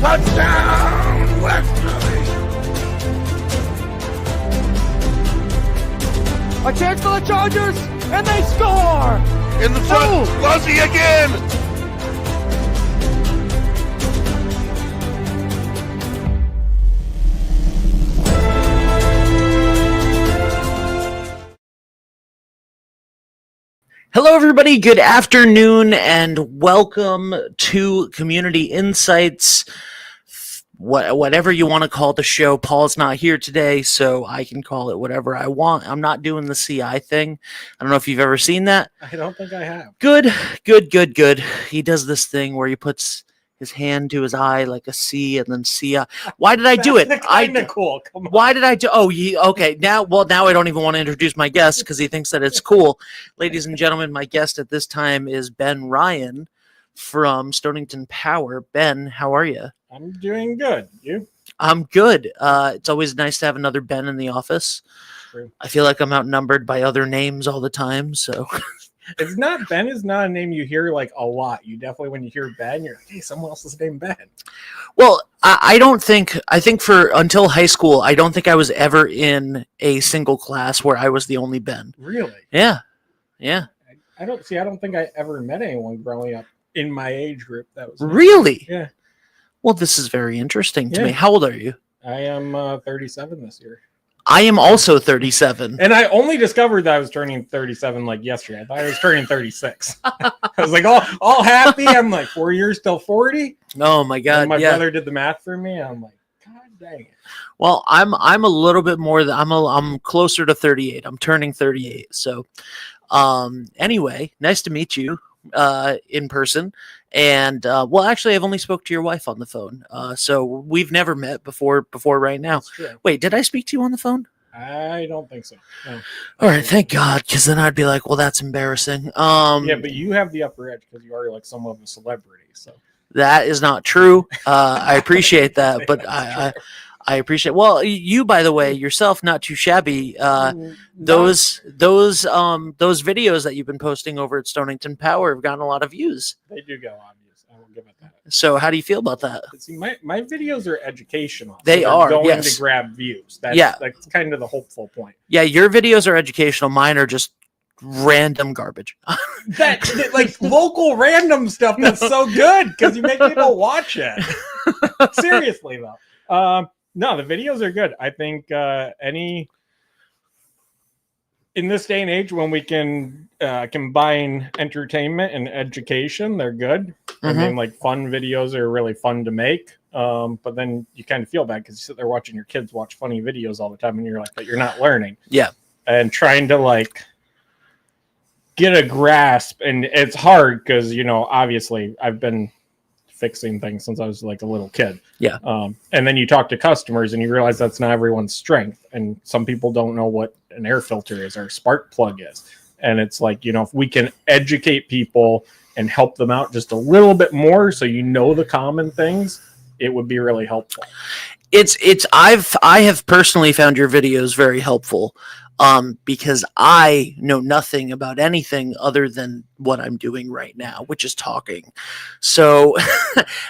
Touchdown, Wesley! A chance for the Chargers, and they score! In the front, Luzzy again! Hello, everybody. Good afternoon, and welcome to Community Insights. Whatever you want to call the show. Paul's not here today, so I can call it whatever I want. I'm not doing the CI thing. I don't know if you've ever seen that. I don't think I have. Good. He does this thing where he puts his hand to his eye like a C and then CI. Why did I do it? Kind of cool. Come on. Why did I do? Oh, okay. Now I don't even want to introduce my guest because he thinks that it's cool. Ladies and gentlemen, my guest at this time is Ben Ryan from Stonington Power. Ben, how are you? I'm doing good. You? I'm good. It's always nice to have another Ben in the office. True. I feel like I'm outnumbered by other names all the time, so. It's not Ben is not a name you hear like a lot. You definitely, when you hear Ben, you're like, hey, someone else is named Ben. Well, I think for until high school, I don't think I was ever in a single class where I was the only Ben. Really? Yeah. I don't think I ever met anyone growing up in my age group that was Really? Yeah. Well, this is very interesting to Yeah. me. How old are you? I am 37 this year. I am also 37. And I only discovered that I was turning 37 like yesterday. I thought I was turning 36. I was like all happy. I'm like 4 years till 40. Oh my God. And my yeah. brother did the math for me. I'm like, God dang it. Well, I'm a little bit more than I'm closer to 38. I'm turning 38. So, anyway, nice to meet you in person. And well, actually, I've only spoke to your wife on the phone. So we've never met before right now. That's true. Wait, did I speak to you on the phone? I don't think so. No. All right, thank God, because then I'd be like, well, that's embarrassing. Yeah, but you have the upper edge because you are like somewhat of a celebrity. So that is not true. I appreciate that, but I appreciate. Well, you, by the way, yourself, not too shabby. Those videos that you've been posting over at Stonington Power have gotten a lot of views. They do go obvious. I will give it that. So, how do you feel about that? See, my videos are educational. They are going yes. to grab views. That's, Yeah. that's kind of the hopeful point. Yeah, your videos are educational. Mine are just random garbage. That like local random stuff that's so good because you make people watch it. Seriously though. No, the videos are good. I think in this day and age when we can combine entertainment and education, they're good. Mm-hmm. I mean, like fun videos are really fun to make. But then you kind of feel bad because you sit there watching your kids watch funny videos all the time and you're like, but you're not learning. Yeah. And trying to like get a grasp. And it's hard because, obviously I've been fixing things since I was like a little kid. Yeah. And then you talk to customers and you realize that's not everyone's strength. And some people don't know what an air filter is or a spark plug is. And it's like, if we can educate people and help them out just a little bit more so the common things, it would be really helpful. I have personally found your videos very helpful. Because I know nothing about anything other than what I'm doing right now, which is talking. So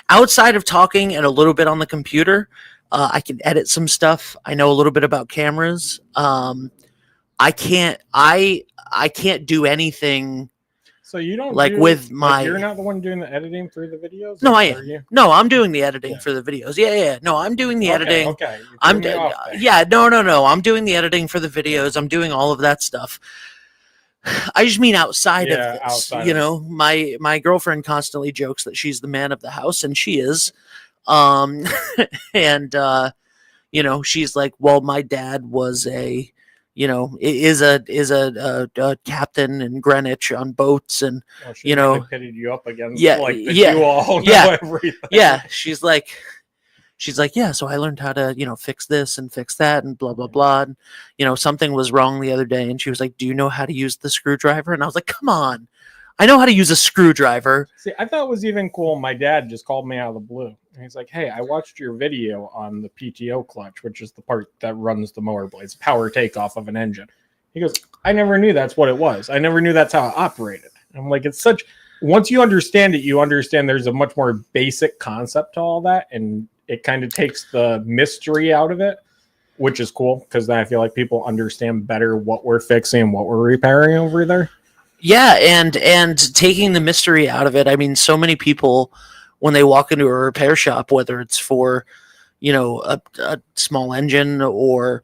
outside of talking and a little bit on the computer, I can edit some stuff. I know a little bit about cameras. I can't do anything. So you don't you're not the one doing the editing through the videos? No, I am. You? No, I'm doing the editing Yeah. for the videos. Yeah. No, I'm doing the editing. Okay. I'm no. I'm doing the editing for the videos. I'm doing all of that stuff. I just mean outside of this. Outside my girlfriend constantly jokes that she's the man of the house, and she is. She's like, well, my dad was is a captain in Greenwich on boats, and she pitted you up against you all know everything. Yeah. She's like, yeah. So I learned how to fix this and fix that and blah blah blah. And something was wrong the other day, and she was like, "Do you know how to use the screwdriver?" And I was like, "Come on, I know how to use a screwdriver." See, I thought it was even cool. My dad just called me out of the blue. And he's like, hey, I watched your video on the PTO clutch, which is the part that runs the mower blades, power takeoff of an engine. He goes, I never knew that's what it was. I never knew that's how it operated. I'm like, it's such once you understand it, you understand there's a much more basic concept to all that, and it kind of takes the mystery out of it, which is cool because then I feel like people understand better what we're fixing and what we're repairing over there. Yeah, and taking the mystery out of it. I mean, so many people when they walk into a repair shop, whether it's for, a small engine or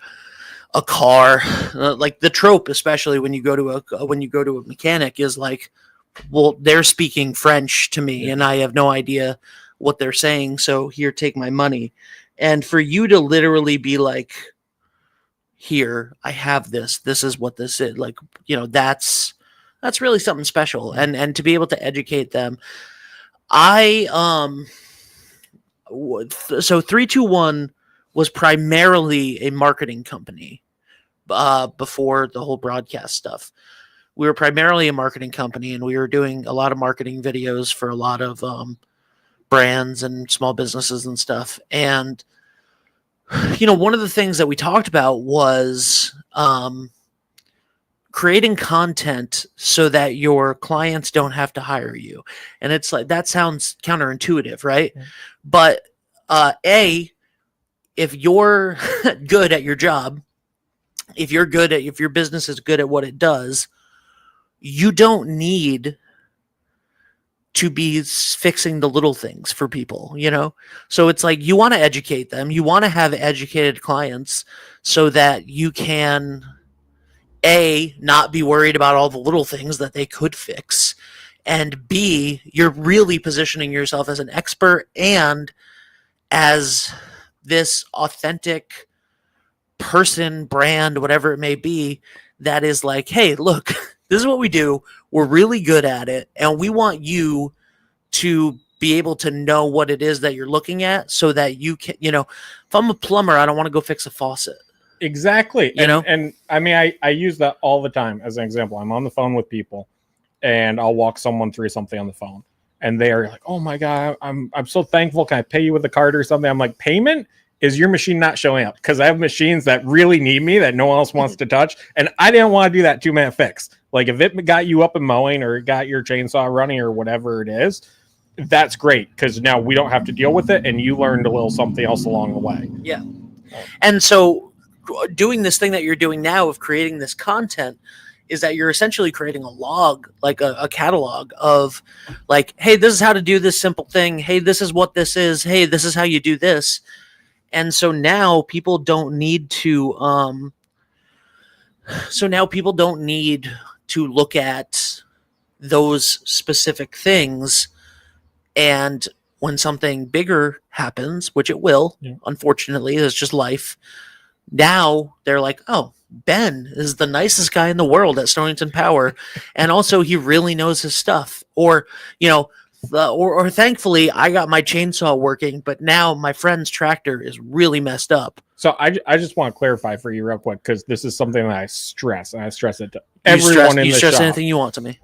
a car, like the trope, especially when you go to a mechanic, is like, well, they're speaking French to me, and I have no idea what they're saying. So here, take my money. And for you to literally be like, here, I have this. This is what this is. Like, that's really something special. And to be able to educate them. So 321 was primarily a marketing company before the whole broadcast stuff. We were primarily a marketing company, and we were doing a lot of marketing videos for a lot of brands and small businesses and stuff. And, one of the things that we talked about was creating content so that your clients don't have to hire you. And it's like, that sounds counterintuitive, right? Yeah. But if you're good at your job, if your business is good at what it does, you don't need to be fixing the little things for people, So it's like, you want to educate them. You want to have educated clients so that you can not be worried about all the little things that they could fix. And B, you're really positioning yourself as an expert and as this authentic person, brand, whatever it may be, that is like, hey, look, this is what we do. We're really good at it. And we want you to be able to know what it is that you're looking at so that you can, if I'm a plumber, I don't want to go fix a faucet. Exactly. And I mean, I use that all the time as an example. I'm on the phone with people and I'll walk someone through something on the phone and they are like, oh my God, I'm so thankful. Can I pay you with a card or something? I'm like, payment is your machine not showing up? Because I have machines that really need me that no one else wants to touch. And I didn't want to do that 2-minute fix. Like if it got you up and mowing or it got your chainsaw running or whatever it is, that's great. Because now we don't have to deal with it. And you learned a little something else along the way. Yeah. And so doing this thing that you're doing now of creating this content is that you're essentially creating a log, like a catalog of like, hey, this is how to do this simple thing. Hey, this is what this is. Hey, this is how you do this. And so now people don't need to look at those specific things. And when something bigger happens, which it will, unfortunately, it's just life. Now they're like, oh, Ben is the nicest guy in the world at Stonington Power. And also he really knows his stuff. Or, or thankfully I got my chainsaw working, but now my friend's tractor is really messed up. So I just want to clarify for you real quick, because this is something that I stress, and I stress it to everyone in the shop. You stress anything you want to me.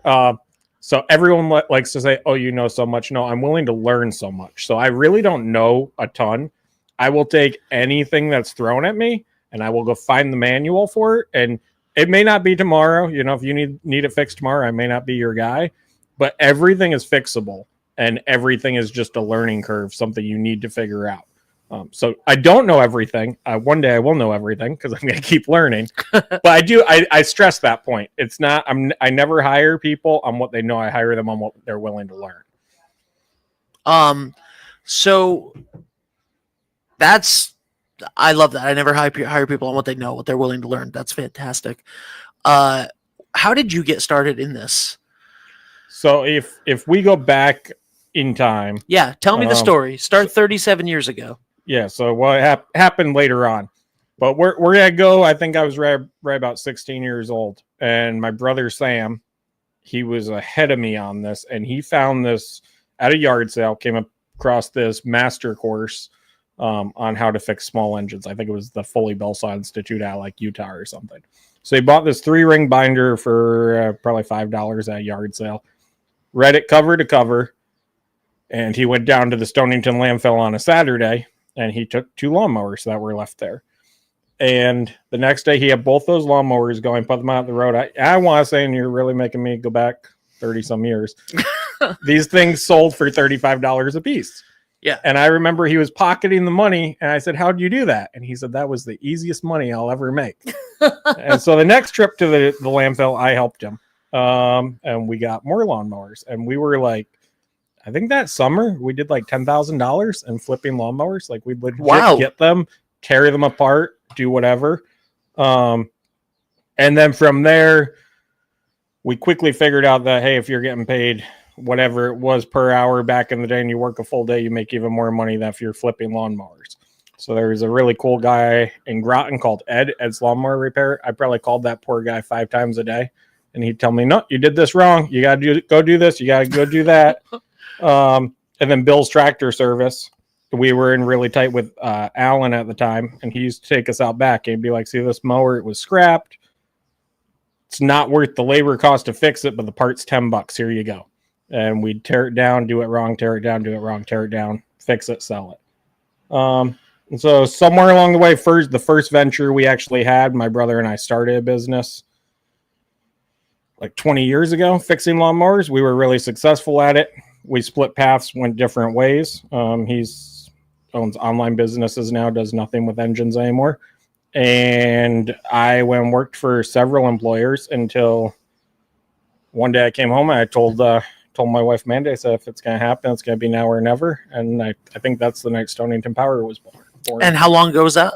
So everyone likes to say, oh, you know so much. No, I'm willing to learn so much. So I really don't know a ton. I will take anything that's thrown at me and I will go find the manual for it. And it may not be tomorrow. If you need it fixed tomorrow, I may not be your guy, but everything is fixable and everything is just a learning curve, something you need to figure out. So I don't know everything. One day I will know everything because I'm going to keep learning. But I stress that point. It's not, I never hire people on what they know. I hire them on what they're willing to learn. So I love that. I never hire people on what they know, what they're willing to learn. That's fantastic. How did you get started in this? So if we go back in time. Yeah. Tell me the story. Start 37 years ago. Yeah, so what happened later on. But we're going to go, I think I was right about 16 years old. And my brother Sam, he was ahead of me on this. And he found this at a yard sale, came across this master course on how to fix small engines. I think it was the Foley Belsaw Institute out like Utah or something. So he bought this 3-ring binder for probably $5 at a yard sale. Read it cover to cover. And he went down to the Stonington landfill on a Saturday. And he took 2 lawnmowers that were left there. And the next day, he had both those lawnmowers going, put them out the road. I want to say, and you're really making me go back 30-some years. These things sold for $35 a piece. Yeah. And I remember he was pocketing the money, and I said, "How'd you do that?" And he said, "That was the easiest money I'll ever make." And so the next trip to the landfill, I helped him. And we got more lawnmowers, and we were like, I think that summer we did like $10,000 in flipping lawnmowers. Like we'd legit get them, carry them apart, do whatever. And then from there, we quickly figured out that, hey, if you're getting paid whatever it was per hour back in the day and you work a full day, you make even more money than if you're flipping lawnmowers. So there was a really cool guy in Groton called Ed's Lawnmower Repair. I probably called that poor guy 5 times a day, and he'd tell me, "No, you did this wrong. You got to go do this. You got to go do that." And then Bill's Tractor Service. We were in really tight with Alan at the time, and he used to take us out back. He'd be like, "See this mower? It was scrapped. It's not worth the labor cost to fix it, but the part's $10. Here you go." And we'd tear it down, do it wrong, tear it down, do it wrong, tear it down, fix it, sell it. And so somewhere along the way, the first venture we actually had, my brother and I started a business like 20 years ago, fixing lawnmowers. We were really successful at it. We split paths, went different ways. He's owns online businesses now, does nothing with engines anymore. And I went and worked for several employers until one day I came home and I told my wife Mandy, I said, if it's going to happen, it's going to be now or never. And I think that's the night Stonington Power was born. And how long ago was that?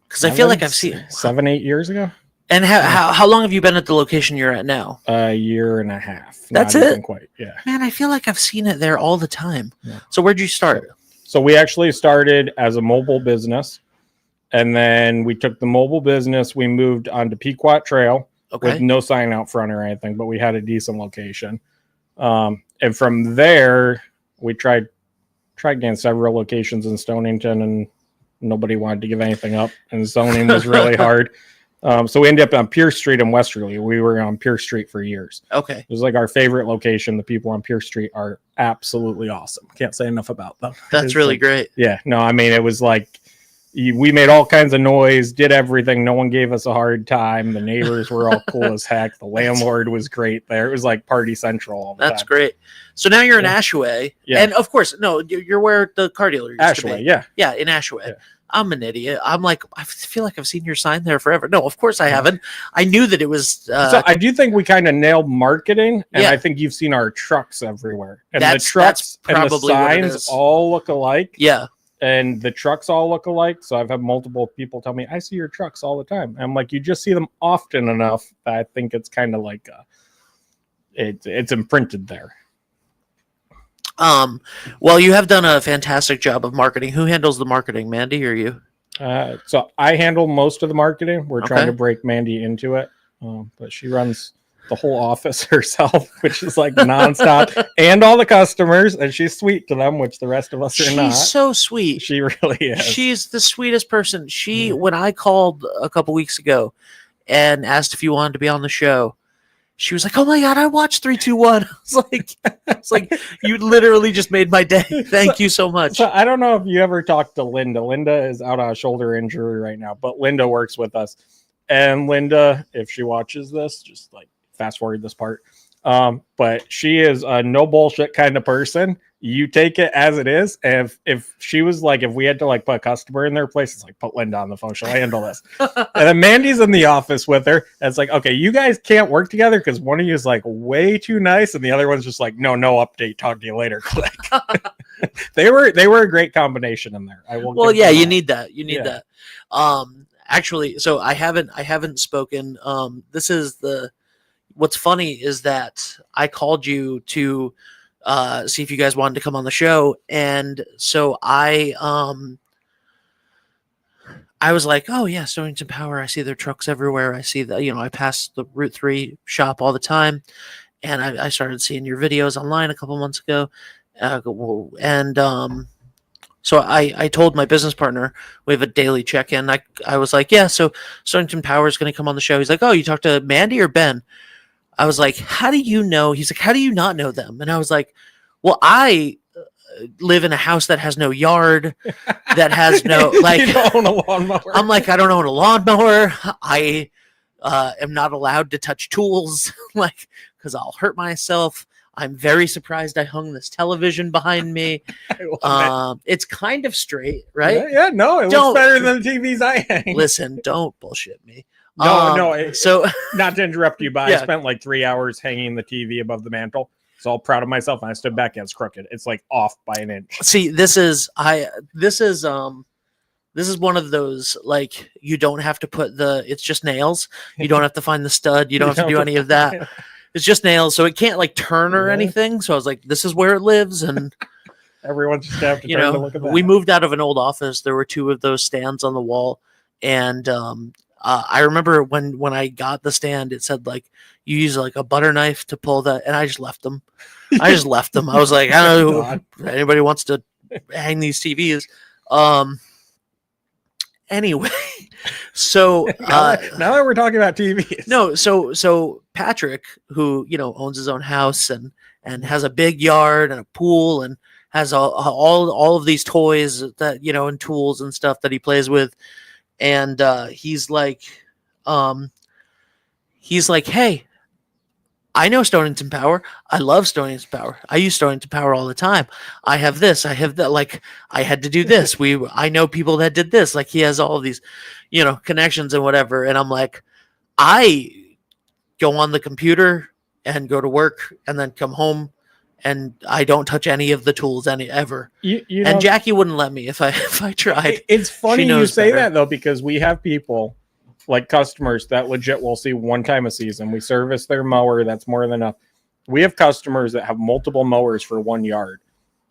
Because I feel like I've seen 7-8 years ago. And how long have you been at the location you're at now? A year and a half. That's Not it? even quite. Yeah. Man, I feel like I've seen it there all the time. Yeah. So where'd you start? So we actually started as a mobile business, and then we took the mobile business. We moved onto Pequot Trail with no sign out front or anything, but we had a decent location. And from there, we tried getting several locations in Stonington, and nobody wanted to give anything up, and zoning was really hard. So we ended up on Pierce Street in Westerly. We were on Pierce Street for years. Okay. It was like our favorite location. The people on Pierce Street are absolutely awesome. Can't say enough about them. That's really great. Yeah. No, I mean, it was like we made all kinds of noise, did everything. No one gave us a hard time. The neighbors were all cool as heck. The landlord was great there. It was like party central all the time. That's great. So now you're in Ashaway. Yeah. And of course, no, you're where the car dealer used to be. Yeah. Yeah, in Ashaway. Yeah. I'm an idiot. I'm like, I feel like I've seen your sign there forever. No, of course I haven't. I knew that it was. So I do think we kind of nailed marketing, and Yeah. I think you've seen our trucks everywhere. And That's the trucks and the probably what it signs is. all look alike. Yeah. And the trucks all look alike. So I've had multiple people tell me, I see your trucks all the time. I'm like, you just see them often enough that I think it's kind of like it's imprinted there. Well, you have done a fantastic job of marketing. Who handles the marketing, Mandy or you? So I handle most of the marketing. We're trying Okay. to break Mandy into it. But she runs the whole office herself, which is like nonstop, and all the customers, and she's sweet to them, which the rest of us are She's not. so sweet. She really is. She's the sweetest person. When I called a couple weeks ago and asked if you wanted to be on the show, she was like, "Oh my God, I watched 3-2-1." It's like you literally just made my day. Thank you so much. So I don't know if you ever talked to Linda. Linda is out on a shoulder injury right now, but Linda works with us. And Linda, if she watches this, just like fast forward this part. But she is a no bullshit kind of person. You take it as it is. And if she was like, if we had to like put a customer in their place, it's like, put Linda on the phone. She'll handle this. And then Mandy's in the office with her. And it's like, okay, you guys can't work together because one of you is like way too nice. And the other one's just like, no update. Talk to you later. Click. They were a great combination in there. I will. Well, give yeah, them you that. need that. You need that. Actually, so I haven't spoken. This is what's funny is that I called you to see if you guys wanted to come on the show, and so I was like, oh yeah, Stonington Power. I see their trucks everywhere. I see that, I pass the Route 3 shop all the time, and I started seeing your videos online a couple months ago, so I told my business partner we have a daily check-in. I was like, yeah, so Stonington Power is going to come on the show. He's like, oh, you talked to Mandy or Ben? I was like, how do you know? He's like, how do you not know them? And I was like, well, I live in a house that has no yard, that has no, like, You don't own a lawnmower. I'm like, I don't own a lawnmower. I am not allowed to touch tools, like, because I'll hurt myself. I'm very surprised I hung this television behind me. It's kind of straight, right? Yeah, no, it Don't- looks better than the TVs I hang. Listen, don't bullshit me. So not to interrupt you, but Yeah. I spent like 3 hours hanging the TV above the mantle. So all proud of myself. And I stood back and it's crooked. It's like off by an inch. see, this is one of those, like, you don't have to put it's just nails. You don't have to find the stud. You don't have to do any of that. It's just nails, so it can't like turn or anything. So I was like, this is where it lives, and Everyone's just have to you turn to know, look at that. we moved out of an old office. There were 2 of those stands on the wall, and I remember when I got the stand, it said like you use like a butter knife to pull that, and I just left them. I was like, I don't know if anybody wants to hang these TVs. Anyway, so now that we're talking about TVs. no, so Patrick, who owns his own house and has a big yard and a pool and has all of these toys that and tools and stuff that he plays with, and he's like, hey, I know Stonington Power. I love Stonington Power. I use Stonington Power all the time. I have this. I have that. Like, I had to do this. I know people that did this. Like, he has all of these, connections and whatever. And I'm like, I go on the computer and go to work and then come home, and I don't touch any of the tools ever. And Jackie wouldn't let me if I tried. It's funny She you knows say better. that though, because we have people like customers that legit will see one time a season. We service their mower. That's more than enough. We have customers that have multiple mowers for one yard,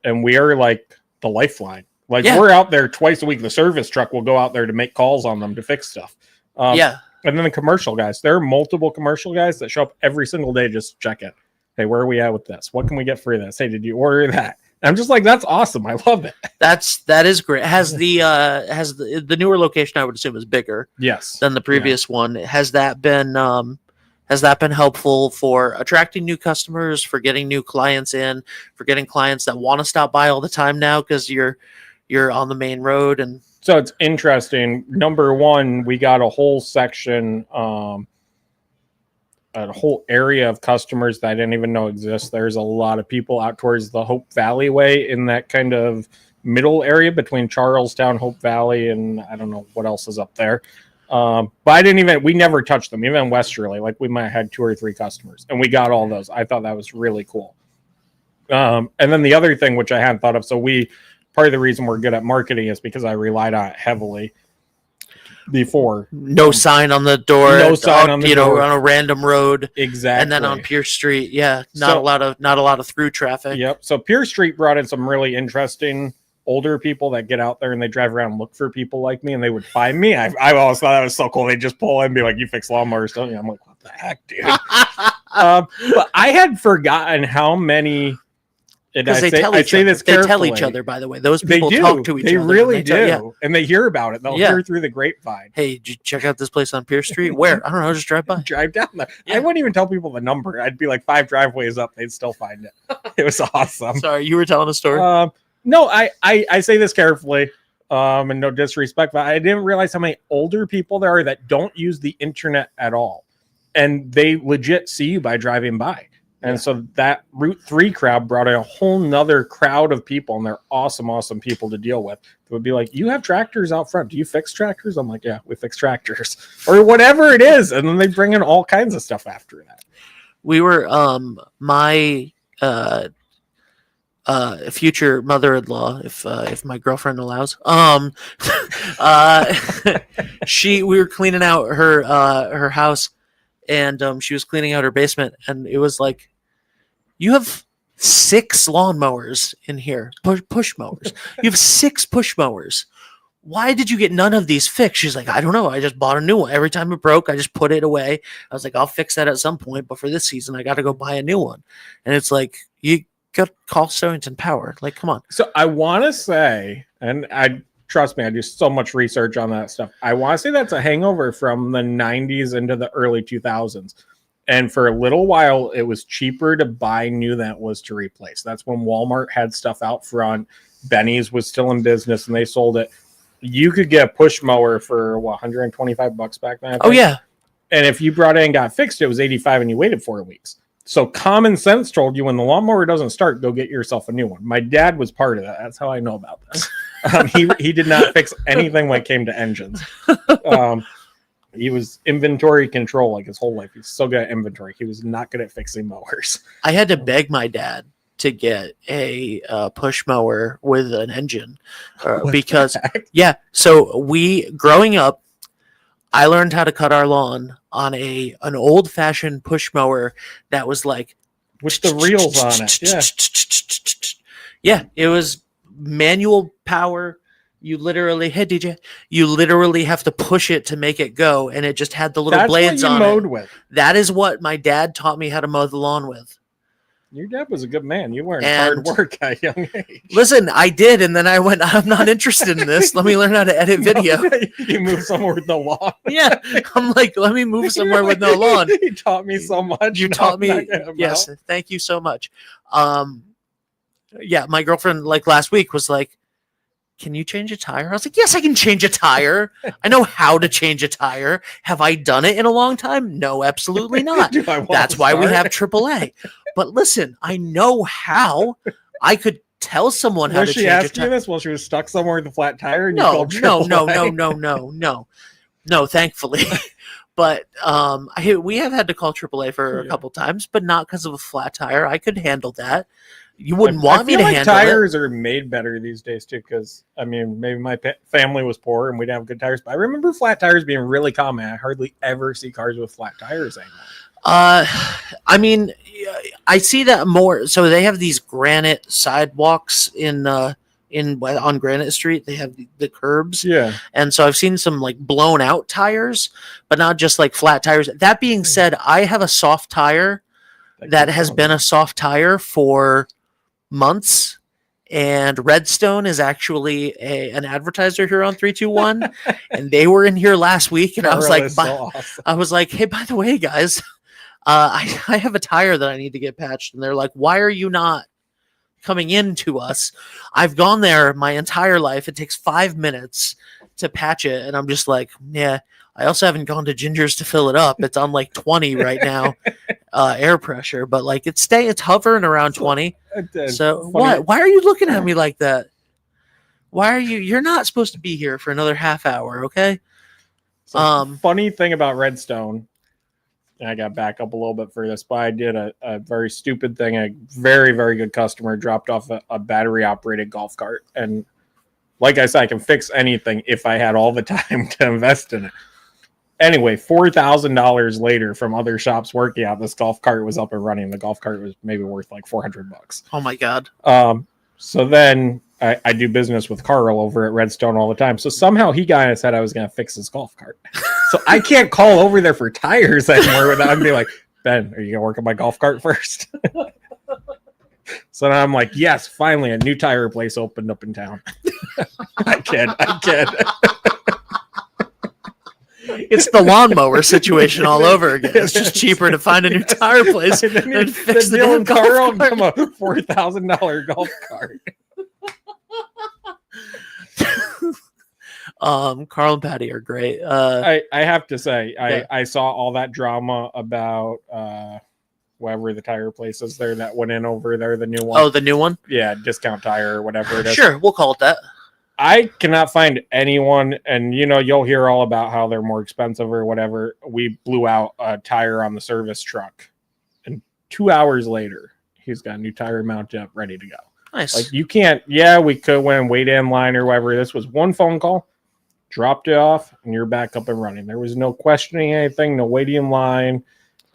and we are like the lifeline. Like, we're out there twice a week. The service truck will go out there to make calls on them to fix stuff. Yeah. And then the commercial guys, there are multiple commercial guys that show up every single day just to check it. Hey, where are we at with this? What can we get for this? Hey, did you order that? And I'm just like, that's awesome. I love it. That is great. Has the newer location, I would assume, is bigger Yes. than the previous one. Has that been helpful for attracting new customers, for getting new clients in, for getting clients that want to stop by all the time now because you're on the main road? And so it's interesting. Number one, we got a whole section, a whole area of customers that I didn't even know exist. There's a lot of people out towards the Hope Valley way, in that kind of middle area between Charlestown, Hope Valley, and I don't know what else is up there. But we never touched them, even in Westerly. Like, we might have had 2 or 3 customers, and we got all those. I thought that was really cool. And then the other thing, which I hadn't thought of, part of the reason we're good at marketing is because I relied on it heavily before. no sign on the door. No sign on the door. on a random road. Exactly. And then on Pierce Street, not a lot of through traffic. Yep. So Pierce Street brought in some really interesting older people that get out there and they drive around and look for people like me, and they would find me. I always thought that was so cool. They just pull in and be like, "You fix lawnmowers, don't you?" I'm like, "What the heck, dude?" But I had forgotten how many. Because they tell each other, by the way. Those people talk to each other. They really do. Yeah. And they hear about it. They'll hear through the grapevine. Hey, did you check out this place on Pierce Street? Where? I don't know. Just drive by. Drive down there. Yeah. I wouldn't even tell people the number. I'd be like 5 driveways up. They'd still find it. It was awesome. Sorry, you were telling a story? No, I say this carefully, and no disrespect, but I didn't realize how many older people there are that don't use the internet at all. And they legit see you by driving by. And so that Route 3 crowd brought in a whole nother crowd of people, and they're awesome, awesome people to deal with. It would be like, "You have tractors out front. Do you fix tractors?" I'm like, "Yeah, we fix tractors," or whatever it is. And then they bring in all kinds of stuff after that. We were, my future mother-in-law, if my girlfriend allows, we were cleaning out her house, and she was cleaning out her basement, and it was like, you have 6 lawnmowers in here, push mowers. You have 6 push mowers. Why did you get none of these fixed? She's like, I don't know. I just bought a new one. Every time it broke, I just put it away. I was like, I'll fix that at some point, but for this season, I got to go buy a new one. And it's like, you got to call Stonington Power. Like, come on. So I want to say, and trust me, I do so much research on that stuff. I want to say that's a hangover from the 90s into the early 2000s. And for a little while, it was cheaper to buy new than it was to replace. That's when Walmart had stuff out front. Benny's was still in business, and they sold it. You could get a push mower for $125 back then. Oh, yeah. And if you brought it and got fixed, it was $85, and you waited 4 weeks. So common sense told you when the lawnmower doesn't start, go get yourself a new one. My dad was part of that. That's how I know about this. He did not fix anything when it came to engines. He was inventory control like his whole life. He's so good at inventory. He was not good at fixing mowers. I had to beg my dad to get a push mower with an engine because, yeah. So growing up, I learned how to cut our lawn on an old fashioned push mower that was like with the reels on it. Yeah, it was manual power. You literally, hey DJ, you literally have to push it to make it go, and it just had the little blades on it. With. That is what my dad taught me how to mow the lawn with. Your dad was a good man. You learned hard work at a young age. Listen, I did, and then I went, I'm not interested in this. Let me learn how to edit video. You move somewhere with no lawn. Yeah, I'm like, let me move somewhere with no lawn. You taught me so much. You taught me. Yes, thank you so much. Yeah, my girlfriend, like last week, was like, can you change a tire? I was like, yes, I can change a tire. I know how to change a tire. Have I done it in a long time? No, absolutely not. That's why we have AAA. But listen, I know how. I could tell someone how to change a tire. Was she asking you this while she was stuck somewhere with a flat tire? And no, thankfully. But we have had to call AAA for a couple times, but not because of a flat tire. I could handle that. You wouldn't want me to handle it. Tires are made better these days too, because I mean, maybe my family was poor and we didn't have good tires, but I remember flat tires being really common. I hardly ever see cars with flat tires anymore. I mean, I see that more. So they have these granite sidewalks on Granite Street. They have the curbs. Yeah. And so I've seen some like blown out tires, but not just like flat tires. That being said, I have a soft tire that has been a soft tire for months, and Redstone is actually an advertiser here on 321, and they were in here last week, and I was like, I was like, hey, by the way, guys, I have a tire that I need to get patched, and they're like, why are you not coming in to us? I've gone there my entire life. It takes 5 minutes to patch it, and I'm just like, yeah. I also haven't gone to Ginger's to fill it up. It's on like 20 right now, air pressure, but like it's hovering around 20. So why are you looking at me like that? You're not supposed to be here for another half hour. Okay. So funny thing about Redstone, and I got back up a little bit for this, but I did a very stupid thing. A very, very good customer dropped off a battery operated golf cart. And like I said, I can fix anything if I had all the time to invest in it. Anyway, $4,000 later from other shops working out, this golf cart was up and running. The golf cart was maybe worth like $400. Oh my God. So then I do business with Carl over at Redstone all the time. So somehow he got in his head I was going to fix his golf cart. So I can't call over there for tires anymore without him being like, Ben, are you going to work on my golf cart first? So now I'm like, yes, finally a new tire place opened up in town. I kid. It's the lawnmower situation all over again. It's just cheaper to find a new tire place than fix the damn golf cart. From a $4,000 golf cart. Carl and Patty are great. I have to say, I saw all that drama about whatever the tire place is there that went in over there, the new one. Oh, the new one? Yeah, Discount Tire or whatever it is. Sure, we'll call it that. I cannot find anyone, and you'll hear all about how they're more expensive or whatever. We blew out a tire on the service truck, and 2 hours later, he's got a new tire mounted up, ready to go. Nice. Like you can't. Yeah, we could win wait in line or whatever. This was one phone call, dropped it off, and you're back up and running. There was no questioning anything, no waiting in line.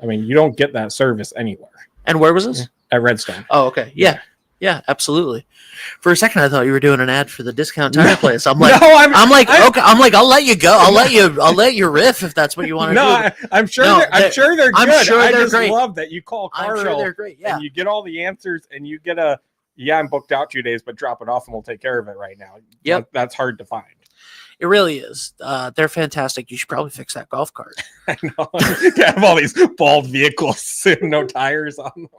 I mean, you don't get that service anywhere. And where was this? At Redstone. Oh, okay. Yeah, absolutely. For a second, I thought you were doing an ad for the Discount Tire place. I'm like, okay. I'm like, I'll let you go. I'll let you riff if that's what you want to do. I'm sure they're good. I just great. Love that you call Carl. I'm sure they're great. Yeah, and you get all the answers, and you get I'm booked out 2 days, but drop it off, and we'll take care of it right now. Yep, that's hard to find. It really is. They're fantastic. You should probably fix that golf cart. I know. You have all these bald vehicles and no tires on them.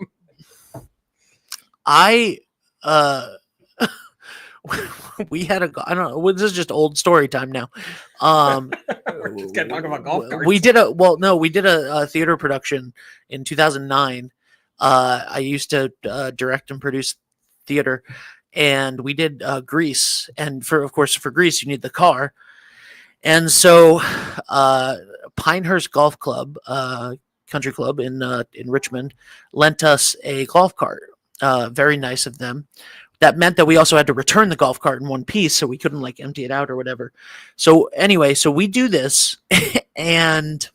We had I don't know. This is just old story time now. We're just gonna talk about golf carts. We did a theater production in 2009 I used to direct and produce theater, and we did Grease. And of course, for Grease, you need the car. And so, Pinehurst Golf Club, country club in Richmond, lent us a golf cart. Very nice of them. That meant that we also had to return the golf cart in one piece, so we couldn't like empty it out or whatever. So anyway, so we do this, and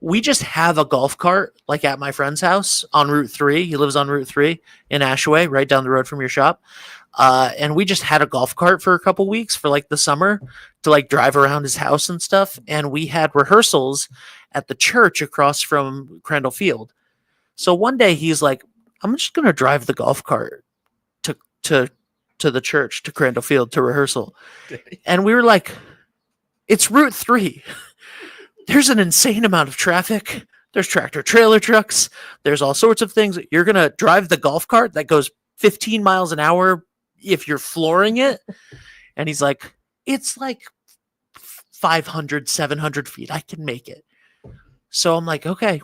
we just have a golf cart like at my friend's house on Route 3. He lives on Route 3 in Ashaway, right down the road from your shop. And we just had a golf cart for a couple weeks for like the summer to like drive around his house and stuff. And we had rehearsals at the church across from Crandall Field. So one day he's like, I'm just going to drive the golf cart to the church, to Crandall Field, to rehearsal. And we were like, it's Route 3. There's an insane amount of traffic. There's tractor trailer trucks. There's all sorts of things. You're going to drive the golf cart that goes 15 miles an hour if you're flooring it. And he's like, it's like 500, 700 feet. I can make it. So I'm like, okay.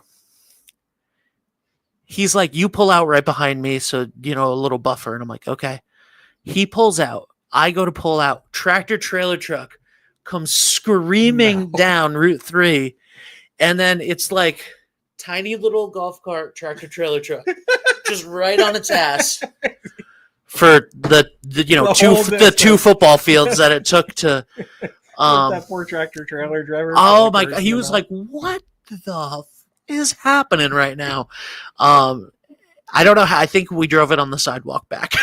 He's like, you pull out right behind me. So, a little buffer. And I'm like, okay. He pulls out. I go to pull out. Tractor trailer truck comes screaming down Route 3. And then it's like tiny little golf cart, tractor trailer truck, just right on its ass for the two football fields that it took to. That poor tractor trailer driver. Oh my God. He was like, what the is happening right now? I don't know how. I think we drove it on the sidewalk back.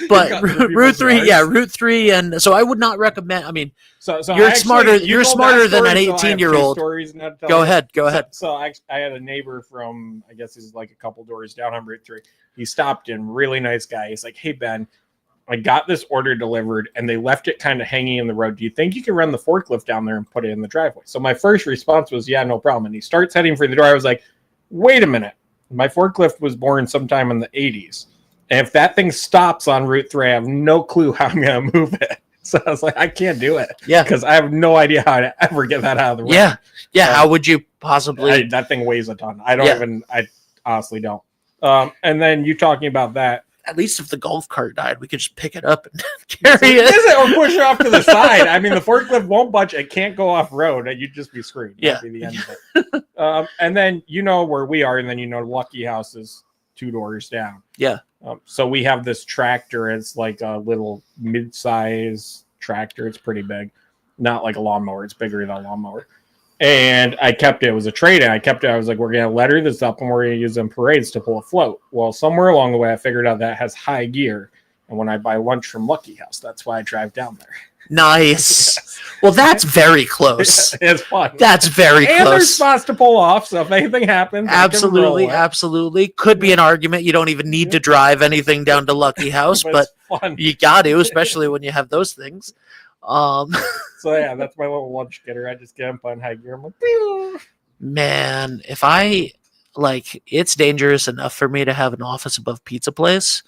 but Route 3, Route 3, and so I would not recommend. I mean, so you're smarter. You're smarter than an 18-year-old. Go ahead. So I had a neighbor from, I guess he's like a couple doors down on Route 3. He stopped in, really nice guy. He's like, hey Ben, I got this order delivered and they left it kind of hanging in the road. Do you think you can run the forklift down there and put it in the driveway? So my first response was, yeah, no problem. And he starts heading for the door. I was like, wait a minute. My forklift was born sometime in the 80s. And if that thing stops on Route 3, I have no clue how I'm going to move it. So I was like, I can't do it. Yeah. Because I have no idea how to ever get that out of the way. Yeah. How would you possibly? That thing weighs a ton. I honestly don't. And then you talking about that. At least if the golf cart died, we could just pick it up and carry it. Or push it off to the side. I mean, the forklift won't budge. It can't go off road. You'd just be screwed. Yeah. That'd be the end of it. And then where we are, and then Lucky House is 2 doors down. Yeah. So we have this tractor. It's like a little mid-size tractor. It's pretty big. Not like a lawnmower. It's bigger than a lawnmower. And I kept it. It was a trade-in. I kept it. I was like, we're going to letter this up and we're going to use them parades to pull a float. Well, somewhere along the way, I figured out that has high gear. And when I buy lunch from Lucky House, that's why I drive down there. Nice. Well, that's very close. It's fun. That's very close. And there's spots to pull off. So if anything happens, absolutely. Could be an argument. You don't even need to drive anything down to Lucky House, but you got to, especially when you have those things. So yeah, that's my little lunch getter. I just get up on high gear. I'm like, pew! Man, if it's dangerous enough for me to have an office above Pizza Place,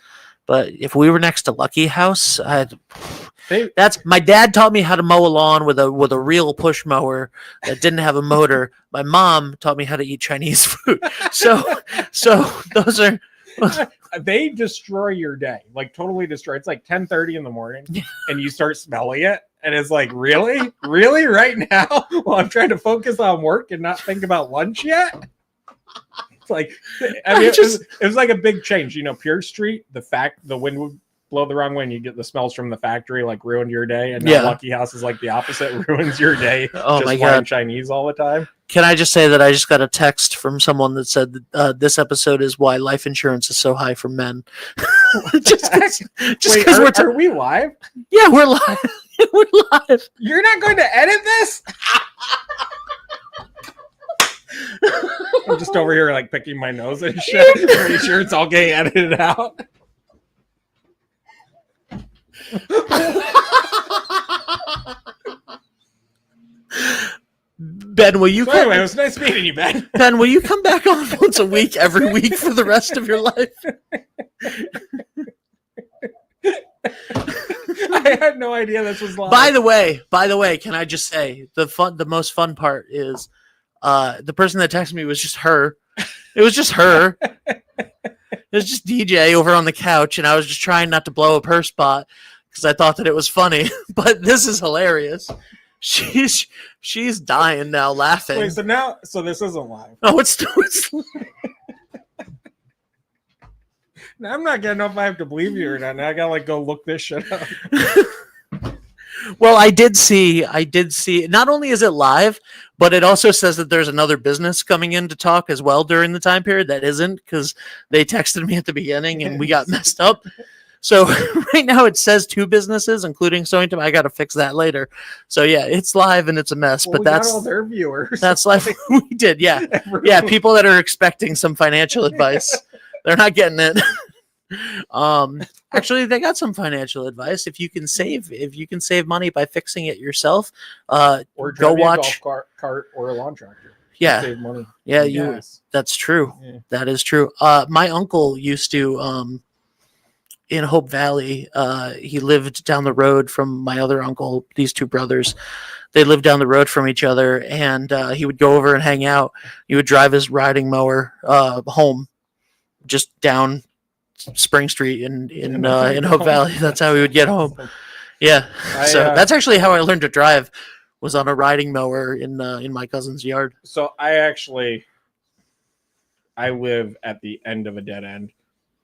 but if we were next to Lucky House, my dad taught me how to mow a lawn with a real push mower that didn't have a motor. My mom taught me how to eat Chinese food. So those are. They destroy your day, like totally destroy. It's like 10:30 in the morning and you start smelling it. And it's like, really right now? Well, I'm trying to focus on work and not think about lunch yet. It's like, it was like a big change. Pure Street, the wind would blow the wrong way and you get the smells from the factory, like ruined your day. And now Lucky House is like the opposite, ruins your day. Oh my God. Chinese all the time. Can I just say that I just got a text from someone that said this episode is why life insurance is so high for men. just because are we live? Yeah, we're live. We're live. You're not going to edit this? I'm just over here like picking my nose and shit. Pretty sure it's all getting edited out. Ben, will you? Anyway, it was nice meeting you, Ben. Ben, will you come back on once a week, every week for the rest of your life? I had no idea this was live. By the way, can I just say the most fun part is The person that texted me was just her. It was just her. It was just DJ over on the couch, and I was just trying not to blow up her spot because I thought that it was funny. But this is hilarious. She's dying now, laughing. Wait, so this isn't live. Oh, it's Now, I'm not getting know if I have to believe you or not. Now I gotta like go look this shit up. Well, I did see. Not only is it live, but it also says that there's another business coming in to talk as well during the time period. That isn't, because they texted me at the beginning and we got messed up. So right now it says 2 businesses, including Stonington. I got to fix that later. So yeah, it's live and it's a mess. Well, but we that's got all their viewers. That's live. We did, yeah, yeah. People that are expecting some financial advice, they're not getting it. Actually, they got some financial advice. If you can save money by fixing it yourself, or go watch a golf cart or a lawn tractor. Yeah, save money. Yeah, Yes. That's true. Yeah. That is true. My uncle used to in Hope Valley. He lived down the road from my other uncle. These 2 brothers, they lived down the road from each other, and he would go over and hang out. He would drive his riding mower home, just down Spring Street in Hope Valley. That's how he would get home. Yeah. So that's actually how I learned to drive, was on a riding mower in my cousin's yard. So I live at the end of a dead end.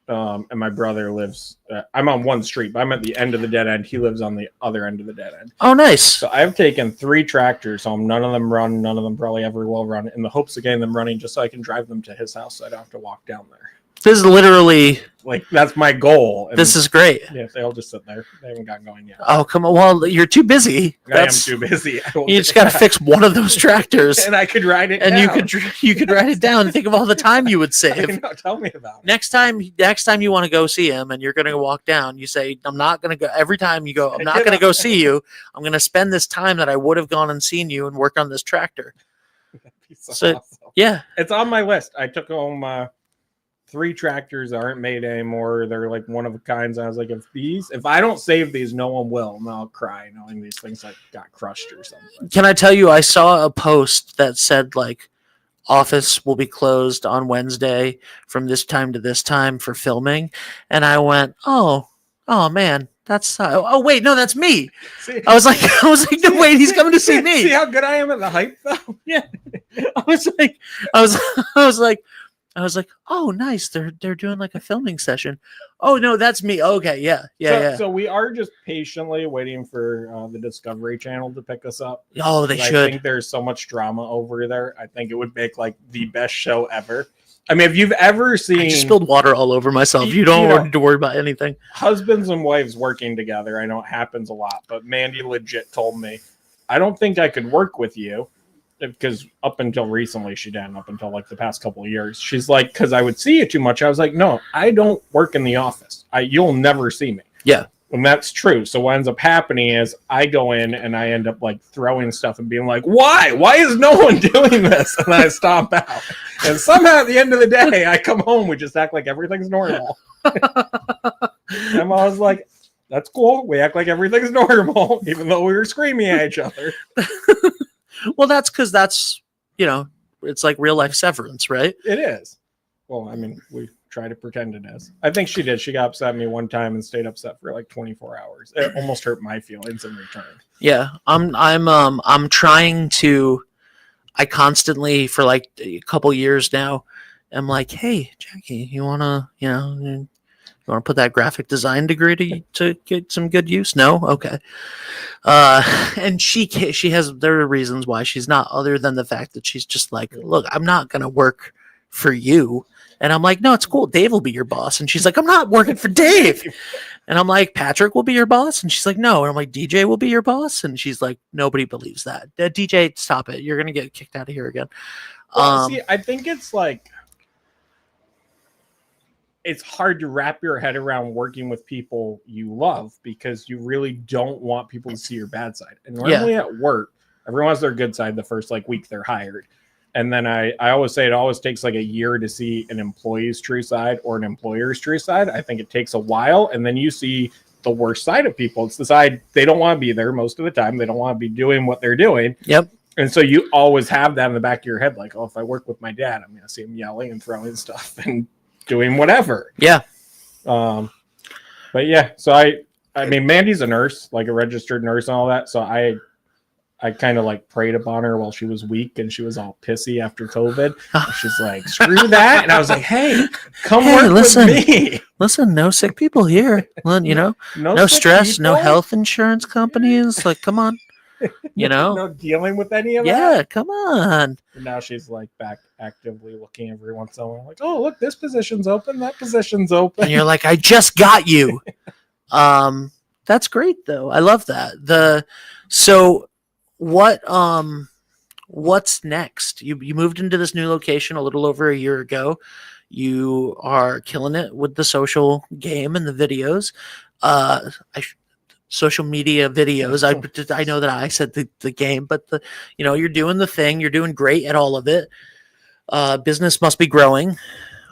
And my brother lives, I'm on one street, but I'm at the end of the dead end. He lives on the other end of the dead end. Oh, nice. So I've taken 3 tractors home. None of them run. None of them probably ever will run, in the hopes of getting them running just so I can drive them to his house so I don't have to walk down there. This is literally, like, that's my goal. And this is great. yeah, they all just sit there. They haven't gotten going yet. Oh, come on. Well, you're too busy. I am too busy. You just got to fix one of those tractors. And I could ride it and down. you could write it down and think of all the time you would save. Know, tell me about it. Next time you want to go see him and you're going to walk down, you say, I'm not going to go. Every time you go, I'm not going to go see you. I'm going to spend this time that I would have gone and seen you and work on this tractor. So awesome. Yeah. It's on my list. I took home 3 tractors that aren't made anymore. They're like one of a kinds. I was like, if I don't save these, no one will. And I'll cry knowing these things like got crushed or something. Can I tell you, I saw a post that said like, office will be closed on Wednesday from this time to this time for filming. And I went, oh man, that's, oh wait, no, that's me. See, I was like, no, wait, he's coming to see me. See how good I am at the hype though? Yeah. I was like, oh, nice. They're doing like a filming session. Oh no, that's me. Okay, yeah. So we are just patiently waiting for the Discovery Channel to pick us up. Oh, they should. I think there's so much drama over there. I think it would make like the best show ever. I mean, if you've ever seen, I just spilled water all over myself. You don't need to worry about anything. Husbands and wives working together. I know it happens a lot, but Mandy legit told me, I don't think I could work with you. Because up until recently she didn't, up until like the past couple of years. She's like, because I would see you too much. I was like, no, I don't work in the office. You'll never see me. Yeah. And that's true. So what ends up happening is I go in and I end up like throwing stuff and being like, why? Why is no one doing this? And I stomp out. And somehow at the end of the day, I come home, we just act like everything's normal. And I'm always like, that's cool. We act like everything's normal, even though we were screaming at each other. Well, that's because that's, it's like real life severance, right? It is. Well, I mean, we try to pretend it is. I think she did. She got upset at me one time and stayed upset for like 24 hours. It almost hurt my feelings in return. Yeah, I'm trying to. I constantly, for like a couple years now, I'm like, hey, Jackie, you wanna put that graphic design degree to get some good use? No, okay. And she has, there are reasons why she's not, other than the fact that she's just like, look, I'm not gonna work for you. And I'm like, no, it's cool. Dave will be your boss. And she's like, I'm not working for Dave. And I'm like, Patrick will be your boss. And she's like, no. And I'm like, DJ will be your boss. And she's like, nobody believes that. DJ, stop it. You're gonna get kicked out of here again. Well, see, I think it's like, it's hard to wrap your head around working with people you love because you really don't want people to see your bad side. And normally at work, everyone has their good side the first like week they're hired. And then I always say it always takes like a year to see an employee's true side or an employer's true side. I think it takes a while. And then you see the worst side of people. It's the side they don't want to be there most of the time. They don't want to be doing what they're doing. Yep. And so you always have that in the back of your head, like, oh, if I work with my dad, I'm going to see him yelling and throwing stuff and doing whatever. Yeah. But yeah, so I mean, Mandy's a nurse, like a registered nurse and all that. So I kind of like preyed upon her while she was weak and she was all pissy after COVID. She's like, screw that. And I was like, hey, come work listen, with me. Listen, no sick people here. You know, no stress, no health insurance companies. Like, come on. You know, no dealing with any of that. Yeah, come on. And now she's like back actively looking every once in a while, like, oh, look, this position's open, that position's open. And you're like, I just got you. That's great though. I love that. So what's next? You moved into this new location a little over a year ago. You are killing it with the social game and the videos. Social media videos. I know that I said the game, but you're doing the thing. You're doing great at all of it. Business must be growing,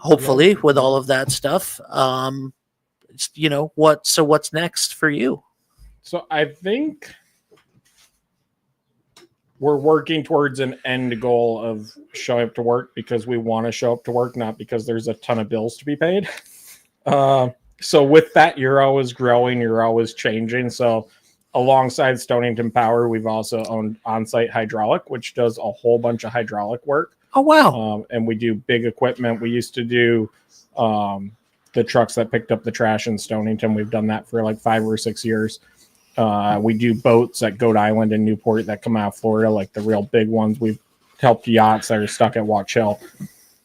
hopefully, with all of that stuff. What's next for you? So I think we're working towards an end goal of showing up to work because we want to show up to work, not because there's a ton of bills to be paid. So with that, you're always growing, you're always changing. So alongside Stonington Power, we've also owned On-Site Hydraulic, which does a whole bunch of hydraulic work. Oh, wow. And we do big equipment. We used to do the trucks that picked up the trash in Stonington. We've done that for like 5 or 6 years. We do boats at Goat Island and Newport that come out of Florida, like the real big ones. We've helped yachts that are stuck at Watch Hill.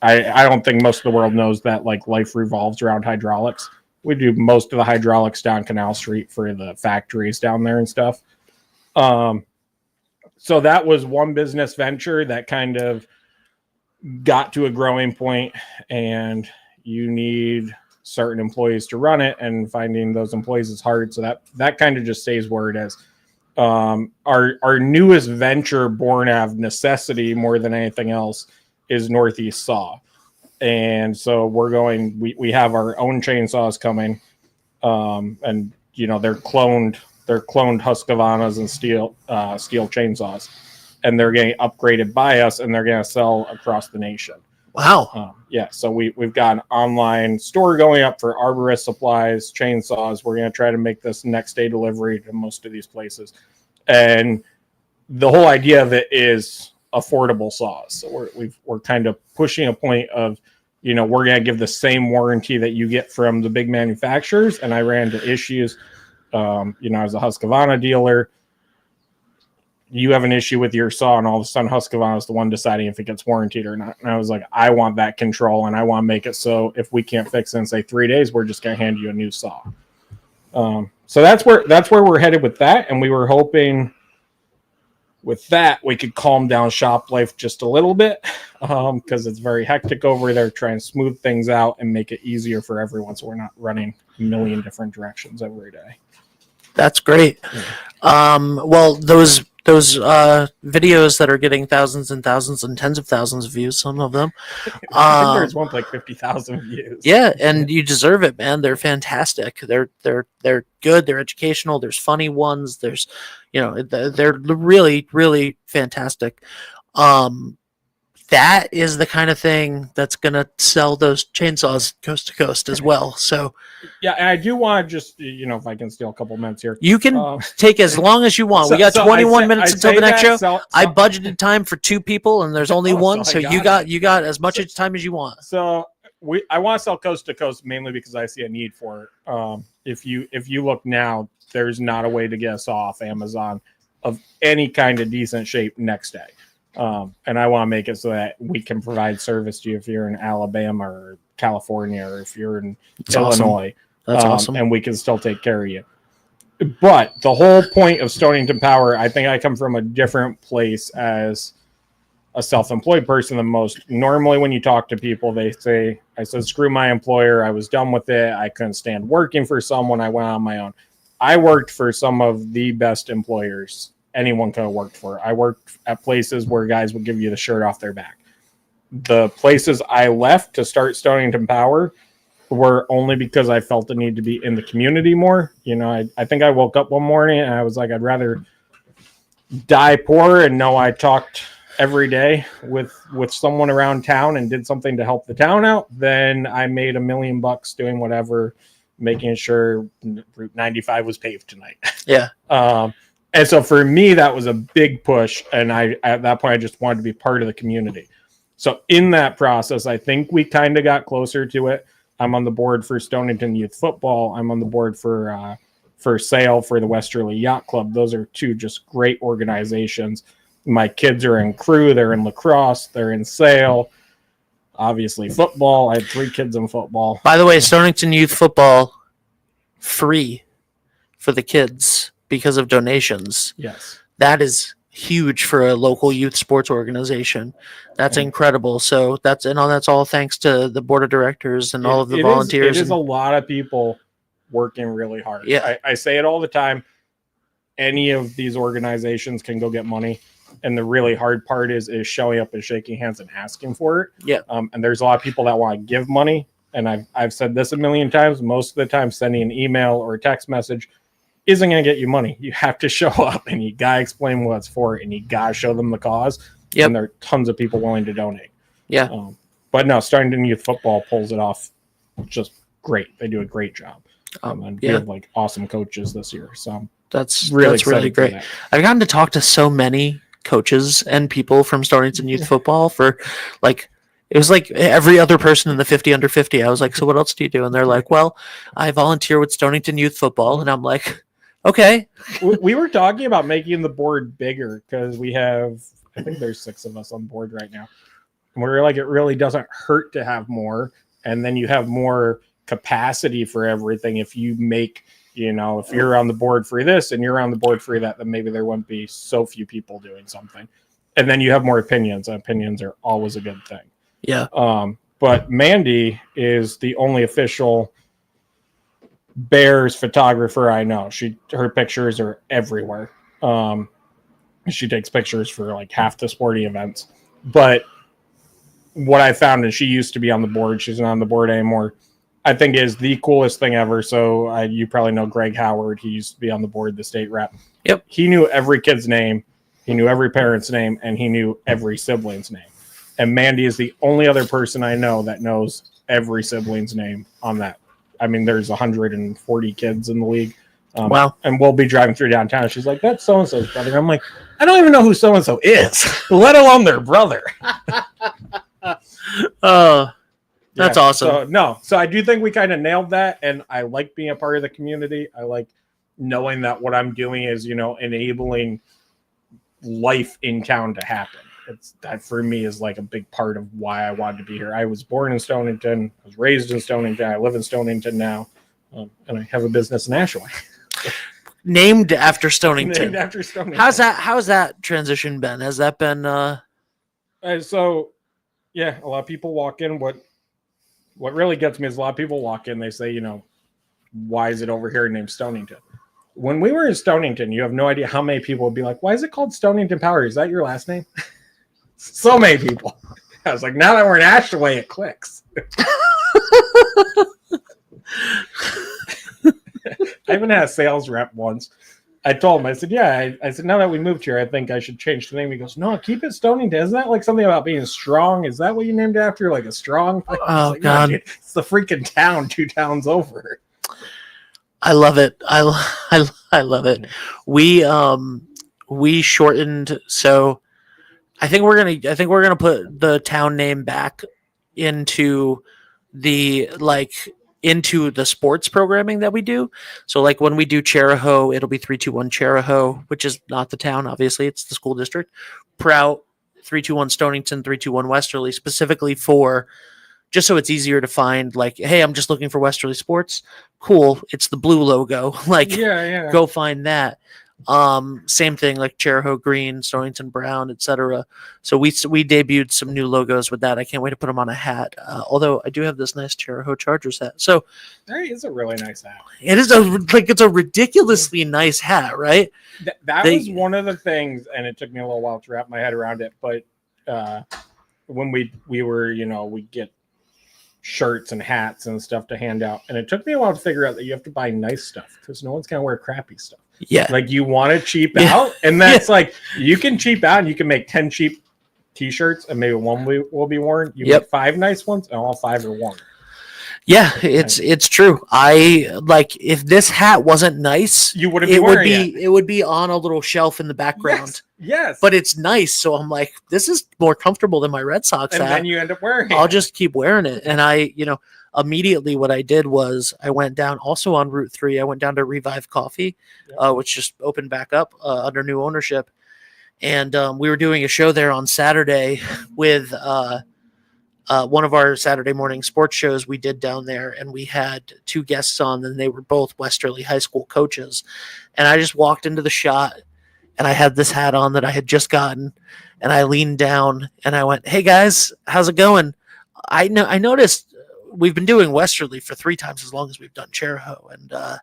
I don't think most of the world knows that like life revolves around hydraulics. We do most of the hydraulics down Canal Street for the factories down there and stuff. So that was one business venture that kind of got to a growing point, and you need certain employees to run it, and finding those employees is hard. So that kind of just stays where it is. Our newest venture, born out of necessity more than anything else, is Northeast Saw. And so we have our own chainsaws coming, and they're cloned Husqvarnas and steel chainsaws, and they're getting upgraded by us, and they're going to sell across the nation. Wow. Yeah. So we've got an online store going up for arborist supplies, chainsaws. We're going to try to make this next day delivery to most of these places. And the whole idea of it is affordable saws. So we're kind of pushing a point of, we're going to give the same warranty that you get from the big manufacturers. And I ran into issues, as a Husqvarna dealer, you have an issue with your saw, and all of a sudden Husqvarna is the one deciding if it gets warranted or not. And I was like, I want that control, and I want to make it so if we can't fix it in say 3 days, we're just going to hand you a new saw. So that's where we're headed with that. And we were hoping with that we could calm down shop life just a little bit, because it's very hectic over there, trying to smooth things out and make it easier for everyone, so we're not running a million different directions every day. That's great. Yeah. Well, those videos that are getting thousands and thousands and tens of thousands of views, some of them. I think there's one like 50,000 views. Yeah, and you deserve it, man. They're fantastic. They're good. They're educational. There's funny ones. There's, they're really, really fantastic. That is the kind of thing that's going to sell those chainsaws coast to coast as well. So, yeah, and I do want to just, if I can steal a couple minutes here. You can take as long as you want. We got 21 minutes until the next show. I budgeted time for 2 people, and there's only one, so you got as much time as you want. So I want to sell coast to coast mainly because I see a need for it. If you look now, there's not a way to get us off Amazon of any kind of decent shape next day. And I want to make it so that we can provide service to you if you're in Alabama or California, or if you're in Illinois. Awesome. That's awesome. And we can still take care of you. But the whole point of Stonington Power, I think I come from a different place as a self-employed person than most. Normally when you talk to people, I said, screw my employer. I was done with it. I couldn't stand working for someone. I went on my own. I worked for some of the best employers anyone could have worked for. I worked at places where guys would give you the shirt off their back. The places I left to start Stonington Power were only because I felt the need to be in the community more. I think I woke up one morning and I was like, I'd rather die poor and know I talked every day with someone around town and did something to help the town out, then I made $1 million doing whatever, making sure Route 95 was paved tonight. Yeah. And so for me, that was a big push. And at that point, I just wanted to be part of the community. So in that process, I think we kind of got closer to it. I'm on the board for Stonington Youth Football. I'm on the board for SAIL for the Westerly Yacht Club. Those are two just great organizations. My kids are in crew. They're in lacrosse. They're in SAIL. Obviously, football. I had 3 kids in football. By the way, Stonington Youth Football, free for the kids because of donations. Yes. That is huge for a local youth sports organization. That's incredible. So that's all thanks to the board of directors and all of the volunteers. It is a lot of people working really hard. Yeah. I say it all the time. Any of these organizations can go get money. And the really hard part is showing up and shaking hands and asking for it. Yeah. And there's a lot of people that want to give money. And I've said this a million times. Most of the time, sending an email or a text message isn't going to get you money. You have to show up and you got to explain what it's for and you got to show them the cause. Yep. And there are tons of people willing to donate. Yeah. But no, Stonington Youth Football pulls it off just great. They do a great job. And we have like awesome coaches this year. So that's really great. I've gotten to talk to so many coaches and people from Stonington Youth Football for like, it was like every other person in the 50 under 50. I was like, so what else do you do? And they're like, well, I volunteer with Stonington Youth Football. And I'm like, okay. We were talking about making the board bigger because we have, I think there's 6 of us on board right now. And we're like, it really doesn't hurt to have more. And then you have more capacity for everything. If you make, if you're on the board for this and you're on the board for that, then maybe there wouldn't be so few people doing something. And then you have more opinions. And opinions are always a good thing. Yeah. But Mandy is the only official Bears photographer I know. Her pictures are everywhere. She takes pictures for like half the sporting events. But what I found is she used to be on the board. She's not on the board anymore. I think is the coolest thing ever. So you probably know Greg Howard. He used to be on the board, the state rep. Yep. He knew every kid's name. He knew every parent's name, and he knew every sibling's name. And Mandy is the only other person I know that knows every sibling's name on that. I mean, there's 140 kids in the league. Wow. And we'll be driving through downtown. She's like, that's so-and-so's brother. I'm like, I don't even know who so-and-so is, let alone their brother. That's awesome. So I do think we kind of nailed that. And I like being a part of the community. I like knowing that what I'm doing is, enabling life in town to happen. That for me is like a big part of why I wanted to be here. I was born in Stonington. I was raised in Stonington. I live in Stonington now. And I have a business in Ashaway. Named after Stonington. Named after Stonington. How's that transition been? Has that been so yeah, a lot of people walk in. What really gets me is a lot of people walk in, they say, why is it over here named Stonington? When we were in Stonington, you have no idea how many people would be like, why is it called Stonington Power? Is that your last name? So many people. I was like, now that we're in Ashaway, it clicks. I even had a sales rep once. I told him, I said, I said, now that we moved here, I think I should change the name. He goes, no, keep it Stonington. Isn't that like something about being strong? Is that what you named it after? Like a strong? Oh, like, God. No, dude, it's the freaking town 2 towns over. I love it. I love it. We shortened, so I think we're gonna put the town name back into the sports programming that we do. So like when we do Charahoe, it'll be 321 Charahoe, which is not the town, obviously, it's the school district. Prout, 321 Stonington, 321 Westerly, specifically for just so it's easier to find, like, hey, I'm just looking for Westerly Sports. Cool. It's the blue logo. Like, yeah. Go find that. Same thing like Charahoe Green, Stonington Brown, etc. So we debuted some new logos with that. I can't wait to put them on a hat. Although I do have this nice Charahoe Chargers hat. So there is a really nice hat. It is it's a ridiculously nice hat, right? That was one of the things, and it took me a little while to wrap my head around it. But when we were, we get shirts and hats and stuff to hand out, and it took me a while to figure out that you have to buy nice stuff because no one's gonna wear crappy stuff. Yeah. Like you want to cheap Yeah. out, and that's like you can cheap out and you can make 10 cheap t-shirts and maybe one will be worn. You Yep. make 5 nice ones and all 5 are worn. Yeah, it's true. I like if this hat wasn't nice, You wouldn't be wearing it would be on a little shelf in the background. Yes. But it's nice, so I'm like, this is more comfortable than my Red Sox and hat. then you end up wearing I'll it. just keep wearing it. And immediately what I did was I went down also on Route 3. I went down to Revive Coffee, which just opened back up under new ownership. And we were doing a show there on Saturday with one of our Saturday morning sports shows we did down there. And we had 2 guests on, and they were both Westerly High School coaches. And I just walked into the shot, and I had this hat on that I had just gotten. And I leaned down, and I went, "Hey, guys, how's it going? I noticed we've been doing Westerly for 3 times as long as we've done Cheraho, and I've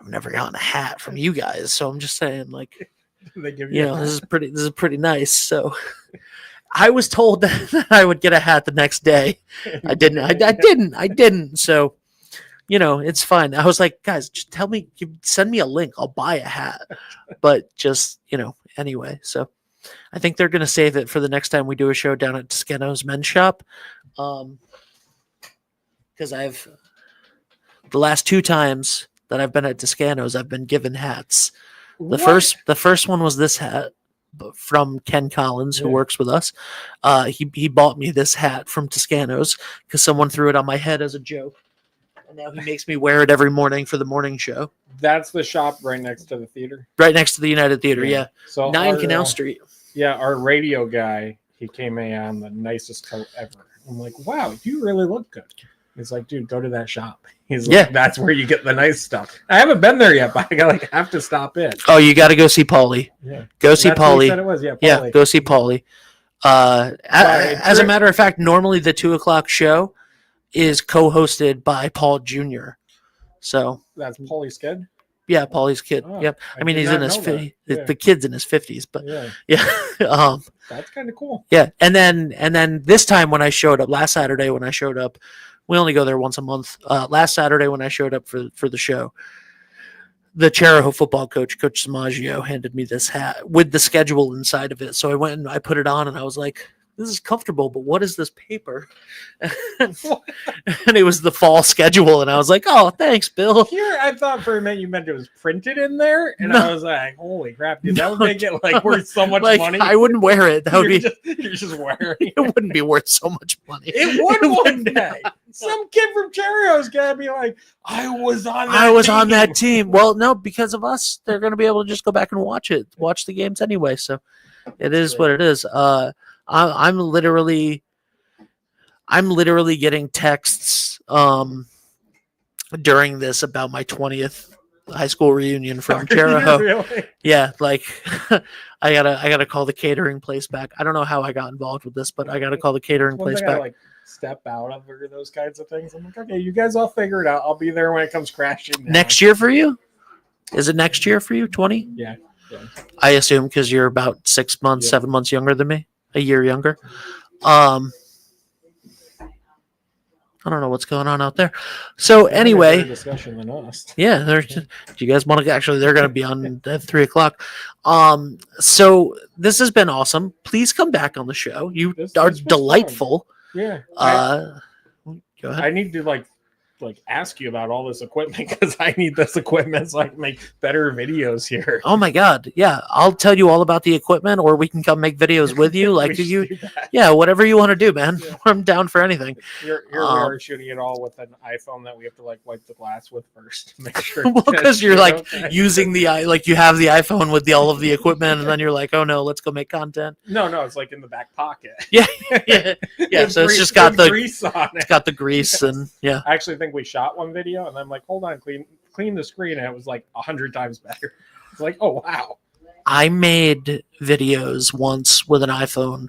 never gotten a hat from you guys. So I'm just saying, like, They give you this is pretty nice." So I was told that I would get a hat the next day. I didn't. I didn't. So it's fine. I was like, guys, just send me a link. I'll buy a hat. But just anyway. So I think they're gonna save it for the next time we do a show down at Toscano's Men's Shop. Because I've the last 2 times that I've been at Toscano's, I've been given hats. The first one was this hat from Ken Collins, who works with us. He bought me this hat from Toscano's because someone threw it on my head as a joke, and now he makes me wear it every morning for the morning show. That's the shop right next to the theater. Right next to the United Theater, yeah. So 9 Canal Street. Yeah, our radio guy, he came in on the nicest coat ever. I'm like, wow, you really look good. He's like, dude, go to that shop. He's like, that's where you get the nice stuff. I haven't been there yet, but I have to stop in. Oh, you got to go see Paulie. Yeah, go see That's what he Paulie. said it was. Yeah, Paulie. Yeah, go see Paulie. As a matter of fact, normally the 2:00 show is co-hosted by Paul Jr. So that's Paulie's kid. Yeah, Paulie's kid. Oh, Yep. I mean, he's in his 50s. Yeah. The kid's in his 50s, but yeah. That's kind of cool. Yeah, and then this time when I showed up last Saturday, when I showed up, we only go there once a month. Last Saturday when I showed up for the show, the Cheraho football coach, Coach Samaggio, handed me this hat with the schedule inside of it. So I went and I put it on, and I was like, this is comfortable, but what is this paper? And it was the fall schedule, and I was like, oh, thanks, Bill. Here, I thought for a minute you meant it was printed in there, and I was like, holy crap, dude, that would make it like worth so much money. I wouldn't wear it. That would you're just wearing it. It wouldn't be worth so much money. It would one day. Some kid from Cheraho's gonna be like, I was on that team. Well, no, because of us, they're gonna be able to just go back and watch the games anyway. So it is what it is. I'm literally getting texts during this about my 20th high school reunion from Cheraho. Really? Yeah, like I gotta call the catering place back. I don't know how I got involved with this, but I gotta call the catering place back. Like step out of those kinds of things. I'm like, okay, you guys all figure it out. I'll be there when it comes crashing down. Next year for you? Is it next year for you? 20? Yeah. I assume because you're about 6 months, 7 months younger than me. A year younger. I don't know what's going on out there. So anyway, discussion than us. Yeah, do you guys want to actually? They're going to be on at 3:00. So this has been awesome. Please come back on the show. You are delightful. Fun. Yeah. Go ahead. I need to like ask you about all this equipment because I need this equipment so I can make better videos here. Oh my God. Yeah. I'll tell you all about the equipment, or we can come make videos with you. Like whatever you want to do, man. Yeah. I'm down for anything. Here we are shooting it all with an iPhone that we have to like wipe the glass with first to make sure. Well, because you're like using you have the iPhone with all of the equipment, and then you're like, oh no, let's go make content. No, it's like in the back pocket. Yeah. So it's just got the grease on it. It's got the grease and yeah. I actually think we shot one video and I'm like, hold on, clean the screen, and it was like 100 times better. It's like, oh wow. I made videos once with an iPhone,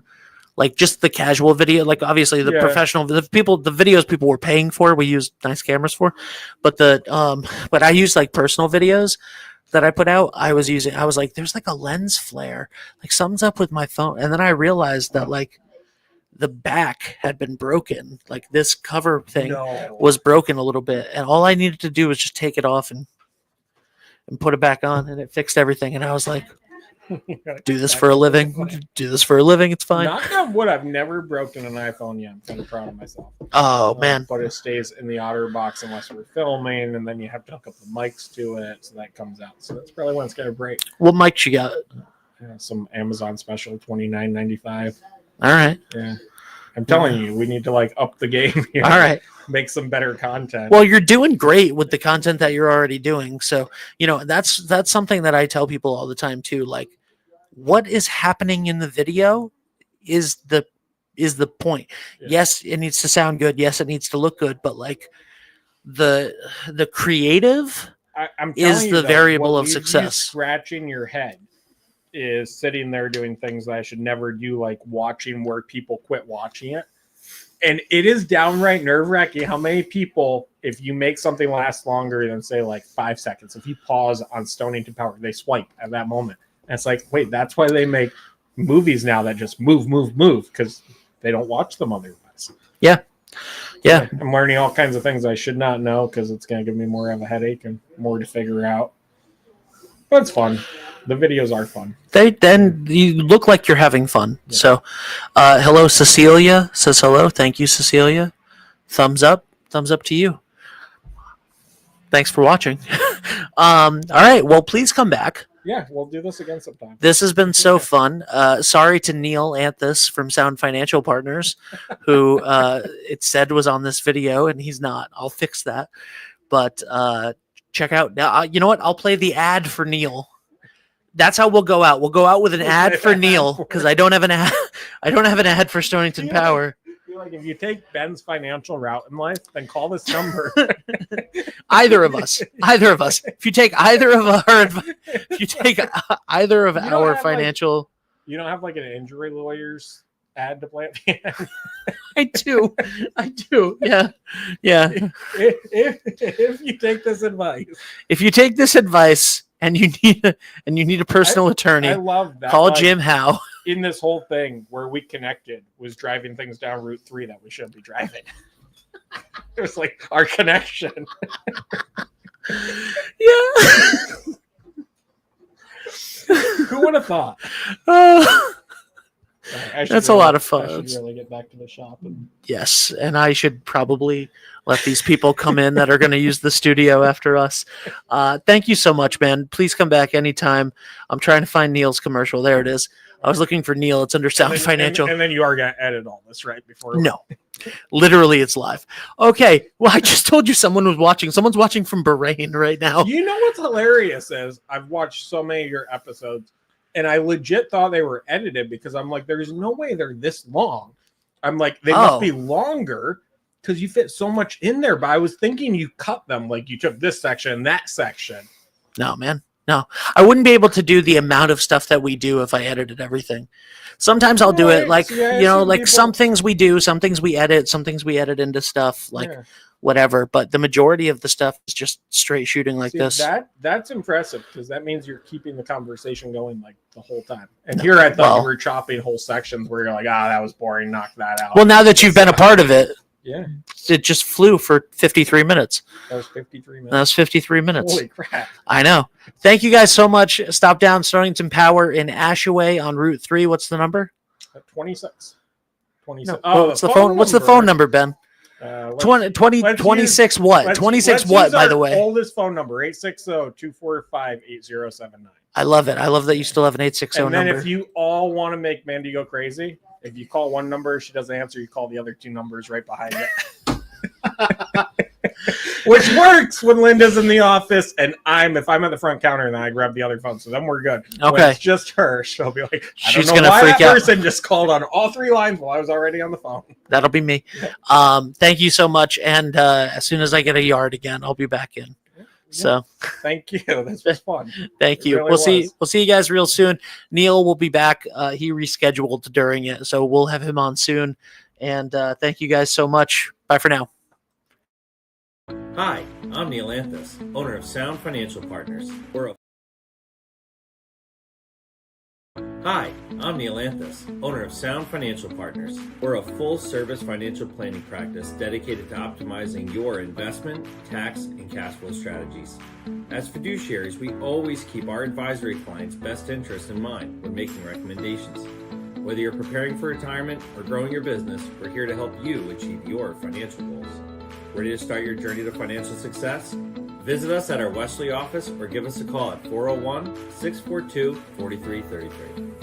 like just the casual video, like obviously the professional the videos people were paying for, we used nice cameras for, but but I used like personal videos that I put out. I was like, there's like a lens flare, like something's up with my phone, and then I realized that like the back had been broken, like this cover thing was broken a little bit, and all I needed to do was just take it off and and put it back on, and it fixed everything. And I was like, do this for a living. Do this for a living. It's fine. Knock on wood, I've never broken an iPhone yet. I'm kind of proud of myself. Oh, man. But it stays in the OtterBox unless we're filming, and then you have to hook up the mics to it, so that comes out. So that's probably when it's going to break. What mics you got? Some Amazon special, $29.95. All right. Yeah. I'm telling you, we need to like up the game here. All right. Make some better content. Well, you're doing great with the content that you're already doing. So, that's something that I tell people all the time too. Like, what is happening in the video is the point. Yeah. Yes, it needs to sound good. Yes, it needs to look good. But like the creative I'm is the variable of leaves you success. Scratching your head is sitting there doing things that I should never do, like watching where people quit watching it. And it is downright nerve-wracking how many people, if you make something last longer than say like 5 seconds, if you pause on Stonington Power, they swipe at that moment. And it's like, wait, that's why they make movies now that just move, because they don't watch them otherwise. Yeah. I'm learning all kinds of things I should not know because it's going to give me more of a headache and more to figure out. But it's fun. The videos are fun. Then you look like you're having fun. Yeah. So, hello, Cecilia says hello. Thank you, Cecilia. Thumbs up to you. Thanks for watching. All right. Well, please come back. Yeah, we'll do this again sometime. This has been so fun. Sorry to Neil Anthus from Sound Financial Partners, who it said was on this video, and he's not. I'll fix that. But check out now. You know what? I'll play the ad for Neil. That's how we'll go out. We'll go out with an ad for Neil because I don't have an ad. I don't have an ad for Stonington Power. Like if you take Ben's financial route in life, then call this number. Either of us. If you take either of our financial, you don't have like an injury lawyer's ad to play at the end. I do. Yeah. If you take this advice, and you need a personal attorney, I love that. Call Jim Howe. In this whole thing where we connected was driving things down Route 3 that we shouldn't be driving. It was like our connection. Yeah. Who would have thought? That's a lot of fun. I should really get back to the shop. Yes, and I should probably let these people come in that are going to use the studio after us. Thank you so much, man. Please come back anytime. I'm trying to find Neil's commercial. There it is. I was looking for Neil. It's under Sound Financial. And then you are going to edit all this, right? No. Literally, it's live. Okay. Well, I just told you someone was watching. Someone's watching from Bahrain right now. You know what's hilarious is I've watched so many of your episodes, and I legit thought they were edited because I'm like, there's no way they're this long. I'm like, they must be longer because you fit so much in there. But I was thinking you cut them, like you took this section and that section. No, man. No, I wouldn't be able to do the amount of stuff that we do if I edited everything. Sometimes I'll do it like, some things we do, some things we edit, some things we edit into stuff, whatever. But the majority of the stuff is just straight shooting like this. That's impressive because that means you're keeping the conversation going like the whole time. And here I thought you were chopping whole sections where you're like, that was boring, knock that out. Well, now that you've been a part of it. Yeah. It just flew for 53 minutes. That was 53 minutes. Holy crap. I know. Thank you guys so much. Stop down Stonington Power in Ashaway on Route 3. What's the number? 26. No. What's the phone number, Ben? 26 what? 26 what, by the way? Oldest phone number, 860-245-8079. I love it. I love that you still have an 860 number. And then if you all want to make Mandy go crazy, if you call one number, she doesn't answer, you call the other two numbers right behind it. Which works when Linda's in the office and if I'm at the front counter and then I grab the other phone. So then we're good. Okay. When it's just her, she'll be like, she's going to freak out. Person just called on all three lines while I was already on the phone. That'll be me. Thank you so much. And as soon as I get a yard again, I'll be back in. So thank you. This was fun. Thank you. Really we'll see you guys real soon. Neil will be back. He rescheduled during it, so we'll have him on soon. And thank you guys so much. Bye for now. Hi, I'm Neil Anthus, owner of Sound Financial Partners. Hi, I'm Neil Anthus, owner of Sound Financial Partners. We're a full-service financial planning practice dedicated to optimizing your investment, tax, and cash flow strategies. As fiduciaries, we always keep our advisory clients' best interests in mind when making recommendations. Whether you're preparing for retirement or growing your business, we're here to help you achieve your financial goals. Ready to start your journey to financial success? Visit us at our Wesley office or give us a call at 401-642-4333.